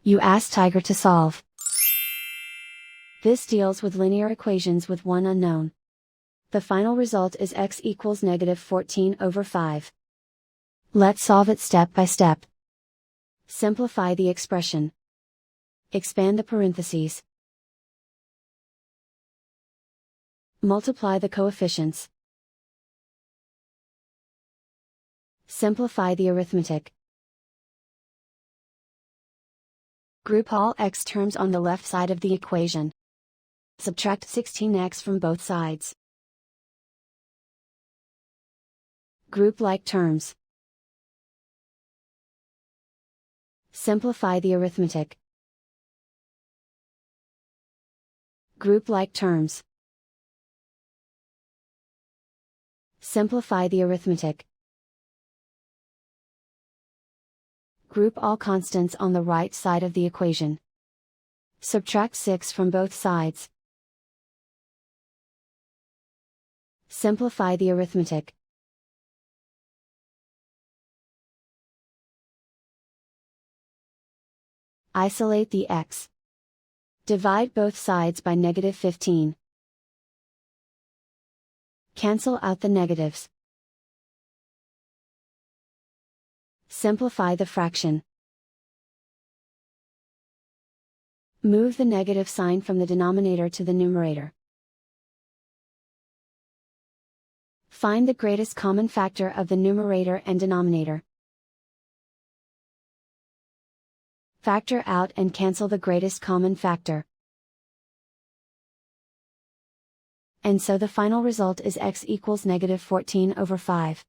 You ask Tiger to solve. This deals with linear equations with one unknown. The final result is x equals -14/5. Let's solve it step by step. Simplify the expression. Expand the parentheses. Multiply the coefficients. Simplify the arithmetic. Group all x terms on the left side of the equation. Subtract 16x from both sides. Group like terms. Simplify the arithmetic. Group like terms. Simplify the arithmetic. Group all constants on the right side of the equation. Subtract 6 from both sides. Simplify the arithmetic. Isolate the x. Divide both sides by -15. Cancel out the negatives. Simplify the fraction. Move the negative sign from the denominator to the numerator. Find the greatest common factor of the numerator and denominator. Factor out and cancel the greatest common factor. And so the final result is x equals -14/5.